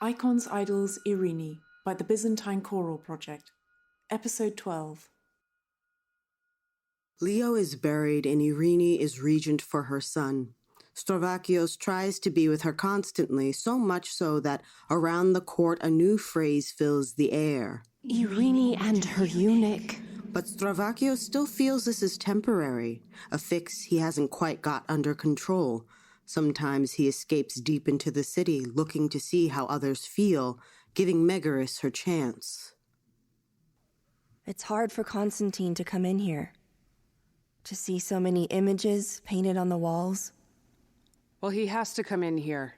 Icons, IDOLS, Irene by the Byzantine Choral Project. Episode 12. Leo is buried and Irene is regent for her son. Staurakios tries to be with her constantly, so much so that around the court a new phrase fills the air. Irene and her eunuch. But Staurakios still feels this is temporary, a fix he hasn't quite got under control. Sometimes he escapes deep into the city, looking to see how others feel, giving Megaris her chance. It's hard for Constantine to come in here. To see so many images painted on the walls. Well, he has to come in here.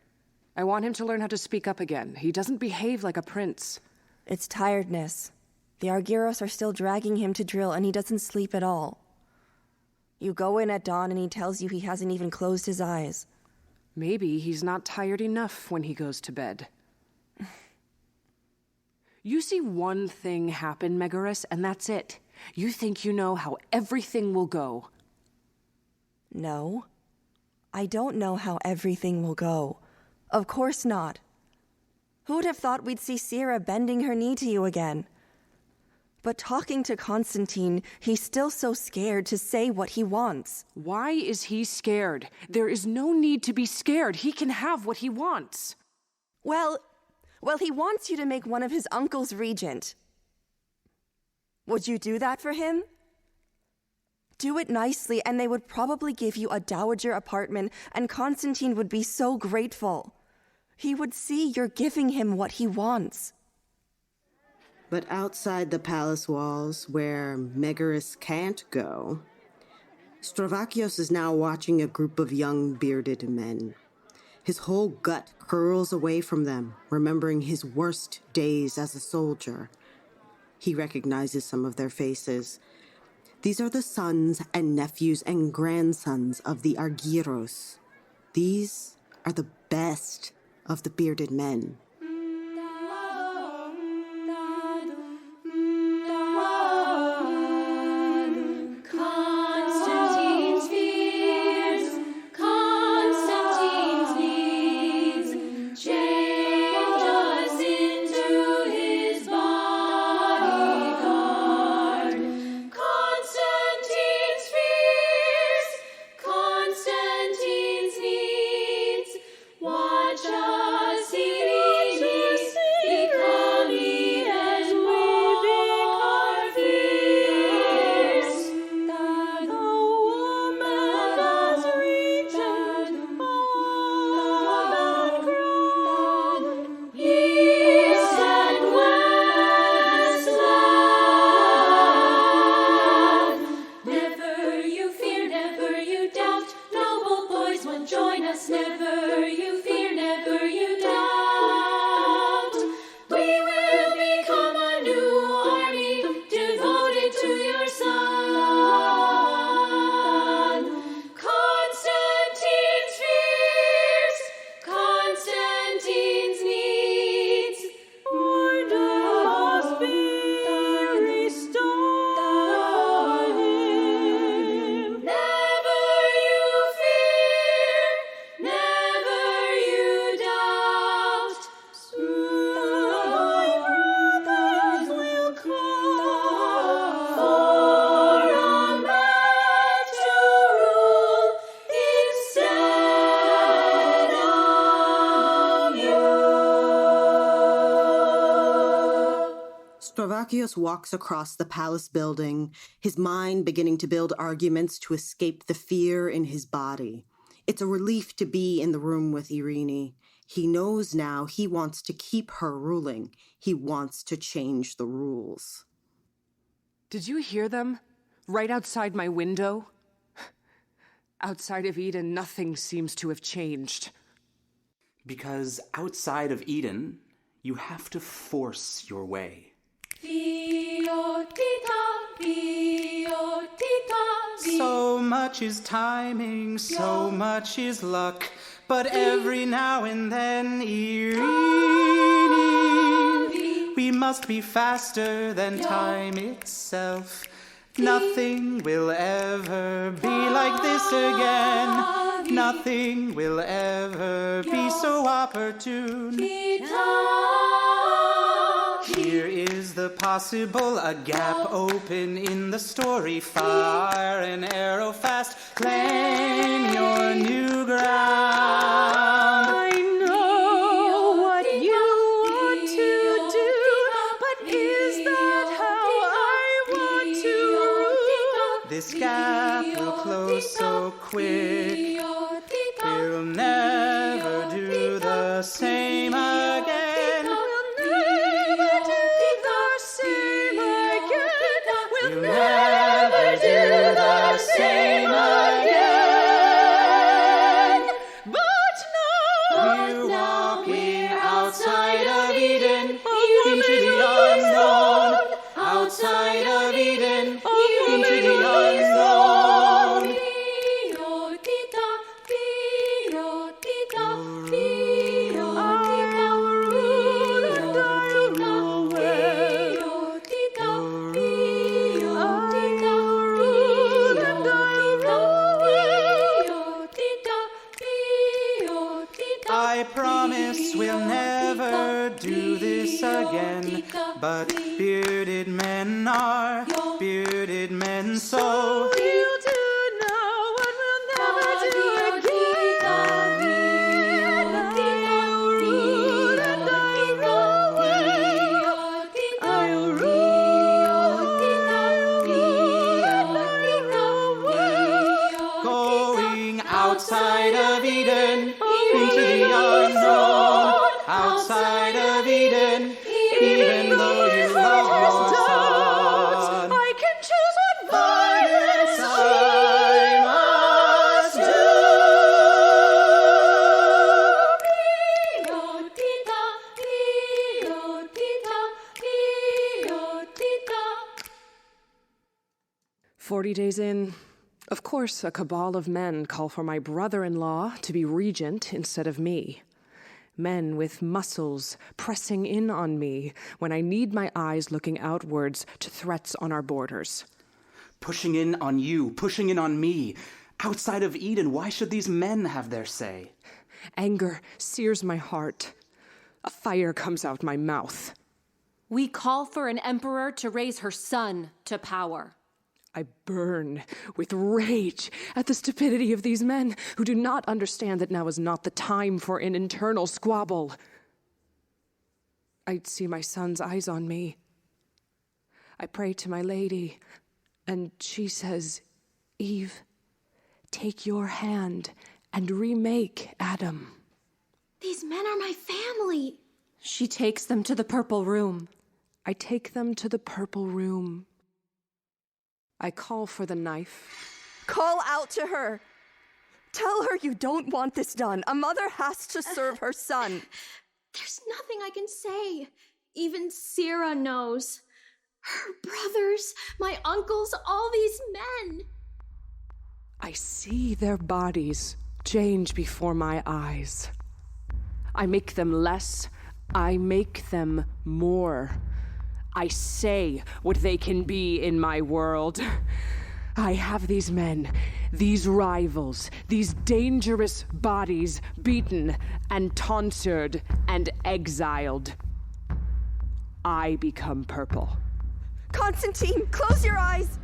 I want him to learn how to speak up again. He doesn't behave like a prince. It's tiredness. The Argyros are still dragging him to drill and he doesn't sleep at all. You go in at dawn and he tells you he hasn't even closed his eyes. Maybe he's not tired enough when he goes to bed. You see one thing happen, Megaris, and that's it. You think you know how everything will go. No. I don't know how everything will go. Of course not. Who would have thought we'd see Sira bending her knee to you again? But talking to Constantine, he's still so scared to say what he wants. Why is he scared? There is no need to be scared. He can have what he wants. Well, he wants you to make one of his uncles regent. Would you do that for him? Do it nicely, and they would probably give you a dowager apartment, and Constantine would be so grateful. He would see you're giving him what he wants. But outside the palace walls, where Megaris can't go, Staurakios is now watching a group of young bearded men. His whole gut curls away from them, remembering his worst days as a soldier. He recognizes some of their faces. These are the sons and nephews and grandsons of the Argyros. These are the best of the bearded men. Staurakios walks across the palace building, his mind beginning to build arguments to escape the fear in his body. It's a relief to be in the room with Irene. He knows now he wants to keep her ruling. He wants to change the rules. Did you hear them? Right outside my window? Outside of Eden, nothing seems to have changed. Because outside of Eden, you have to force your way. So much is timing, so much is luck, but every now and then, Irene, we must be faster than time itself. Nothing will ever be like this again. Nothing will ever be so opportune. Here is the possible, a gap open in the story. Fire an arrow fast, claim your new ground. I know what you want to do, but is that how I want to rule? This gap will close so quick, we'll never do the same again. We'll never do the same again. But now we're walking outside of Eden, into the unknown. Outside of Eden, into the unknown. I promise we'll never do this again. But bearded men are bearded men, so we'll do now what we'll never do again. I'll rule and I'll rule. I'll rule. Going outside of Eden, into the unknown. Outside of Eden, even though you love your son, I can choose what violence I must do. "40 days in, of course, a cabal of men call for my brother-in-law to be regent instead of me. Men with muscles pressing in on me when I need my eyes looking outwards to threats on our borders. Pushing in on you, pushing in on me. Outside of Eden, why should these men have their say? Anger sears my heart. A fire comes out my mouth. We call for an emperor to raise her son to power. I burn with rage at the stupidity of these men who do not understand that now is not the time for an internal squabble. I see my son's eyes on me. I pray to my lady, and she says, "Eve, take your hand and remake Adam." These men are my family. She takes them to the Purple Room. I take them to the Purple Room. I call for the knife. Call out to her. Tell her you don't want this done. A mother has to serve her son. There's nothing I can say. Even Sira knows. Her brothers, my uncles, all these men. I see their bodies change before my eyes. I make them less. I make them more. I say what they can be in my world. I have these men, these rivals, these dangerous bodies beaten and tonsured and exiled. I become purple. Constantine, close your eyes.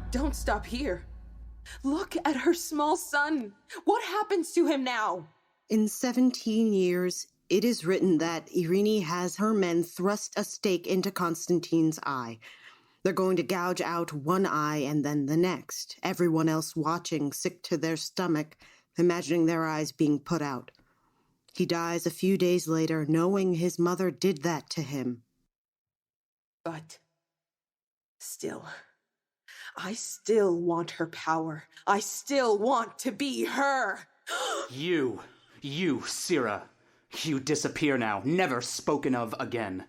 Don't stop here. Look at her small son. What happens to him now? In 17 years, it is written that Irene has her men thrust a stake into Constantine's eye. They're going to gouge out one eye and then the next, everyone else watching, sick to their stomach, imagining their eyes being put out. He dies a few days later, knowing his mother did that to him. But still, I still want her power. I still want to be her. You, Sira, you disappear now, never spoken of again.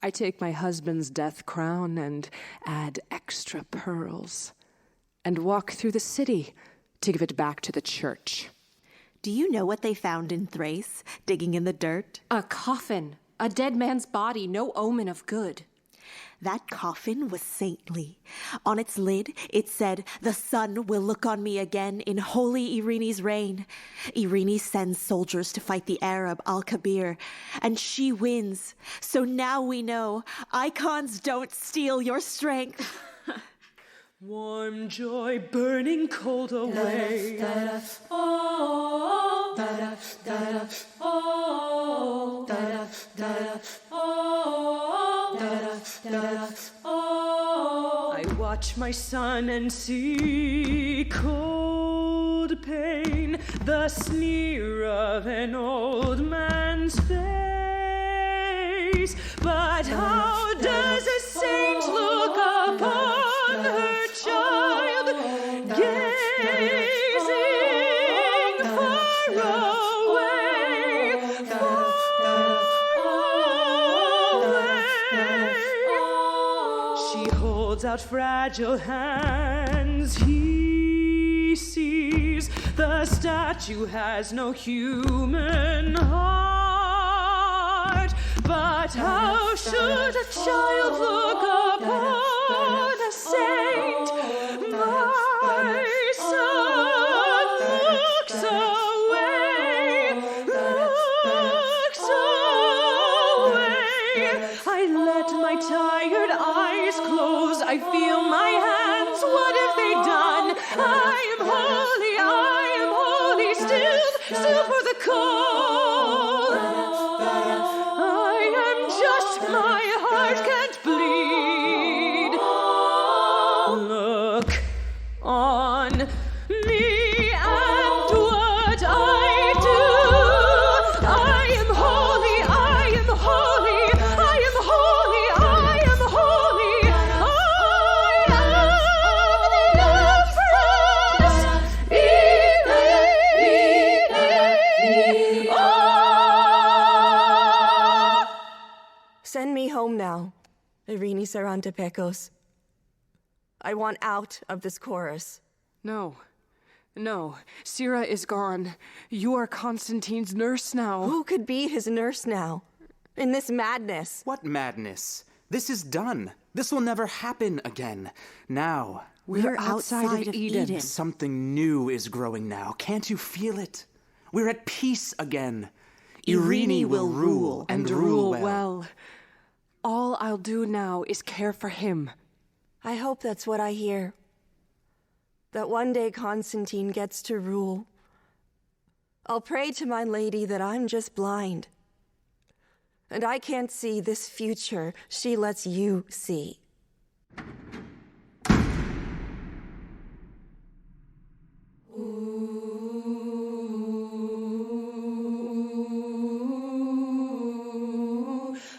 I take my husband's death crown and add extra pearls and walk through the city to give it back to the church. Do you know what they found in Thrace, digging in the dirt? A coffin. A dead man's body, no omen of good. That coffin was saintly. On its lid, it said, "The sun will look on me again in holy Irene's reign." Irene sends soldiers to fight the Arab Al-Kabir, and she wins. So now we know, icons don't steal your strength. Warm joy burning cold away. I watch my son and see cold pain, the sneer of an old man's face. But how does a saint look upon her child, gazing far away, far away? She holds out fragile hands. He sees the statue has no human heart. But how should a child look upon a saint? My son looks away, looks away. I let my tired eyes close. I feel my hands. What have they done? I am holy, still for the call. I am just, my heart can't bleed. Look on me and what I do. I am holy, I am holy, I am holy, I am holy. I am the empress. Send me home now, Irene Sarantapekos. I want out of this chorus. No. Sira is gone. You are Constantine's nurse now. Who could be his nurse now? In this madness. What madness? This is done. This will never happen again. Now, We're outside of Eden. something new is growing now. Can't you feel it? We're at peace again. Irene will rule, and rule well. All I'll do now is care for him. I hope that's what I hear. That one day Constantine gets to rule. I'll pray to my lady that I'm just blind. And I can't see this future she lets you see.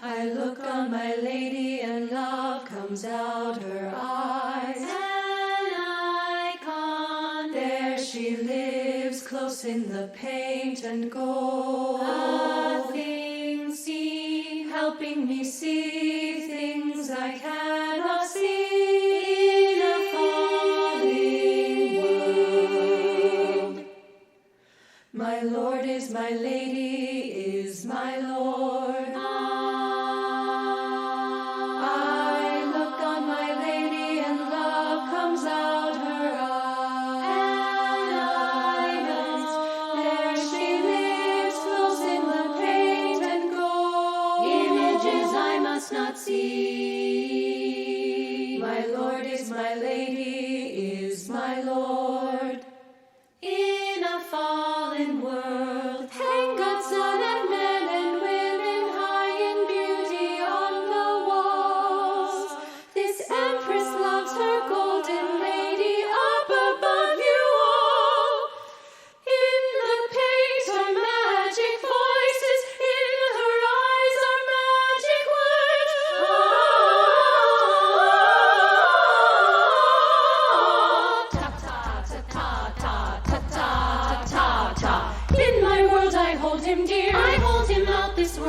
I look on my lady and love comes out her eyes. An icon, there she lives close in the paint and gold. A thing seen, helping me see things I cannot see in a falling world. My Lord is my lady, is my Lord. I look on my lady and love comes out her eyes. There she lives close in the paint and gold. Images I must not see. My Lord is my lady, is my Lord.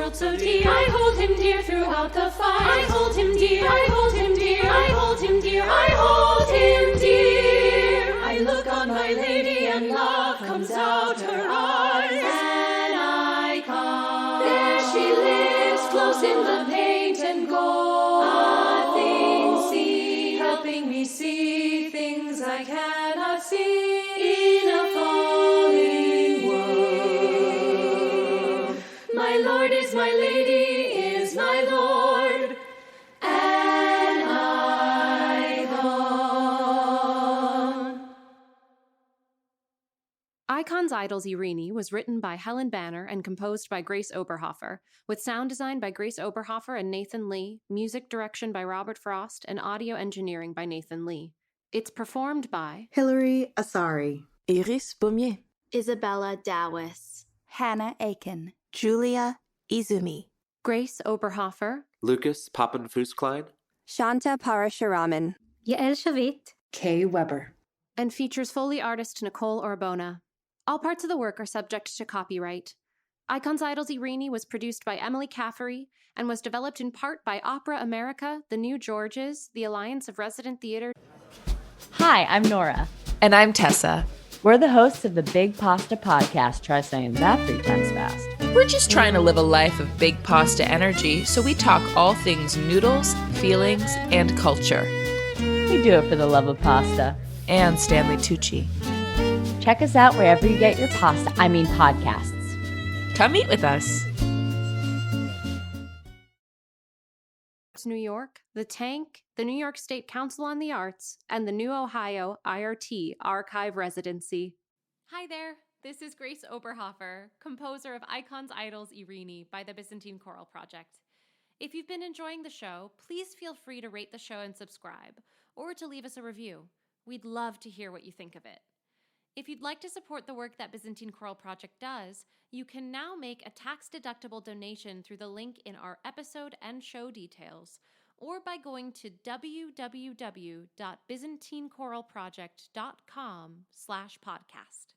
world so dear. I hold him dear throughout the fight. I hold him dear, I hold him dear, I hold him dear, I hold him dear. I look on my lady and love comes out her eyes. An icon, there she lives, close in the paint and gold. A thing seen, helping me see things I cannot see in a falling world. My lord is my lady, is my lord, an icon. Icon's Idols Irene was written by Helen Banner and composed by Grace Oberhofer, with sound design by Grace Oberhofer and Nathan Lee, music direction by Robert Frost, and audio engineering by Nathan Lee. It's performed by Hilary Asari, Iris Baumier, Isabella Dawes, Hannah Aiken, Julia Izumi, Grace Oberhofer, Lucas Papenfusklein, Shanta Parasharaman, Yael Shavit, Kay Weber. and features Foley artist Nicole Orbona. All parts of the work are subject to copyright. Icon's Idols Irene was produced by Emily Caffery and was developed in part by Opera America, The New Georges, the Alliance of Resident Theater. Hi, I'm Nora. And I'm Tessa. We're the hosts of the Big Pasta Podcast. Try saying that 3 times fast. We're just trying to live a life of big pasta energy, so we talk all things noodles, feelings, and culture. We do it for the love of pasta. And Stanley Tucci. Check us out wherever you get your podcasts. Come eat with us. New York, The Tank, the New York State Council on the Arts, and the New Ohio IRT Archive Residency. Hi there, this is Grace Oberhofer, composer of Icon's Idols Irene by the Byzantine Choral Project. If you've been enjoying the show, please feel free to rate the show and subscribe, or to leave us a review. We'd love to hear what you think of it. If you'd like to support the work that Byzantine Choral Project does, you can now make a tax-deductible donation through the link in our episode and show details, or by going to www.byzantinechoralproject.com/podcast.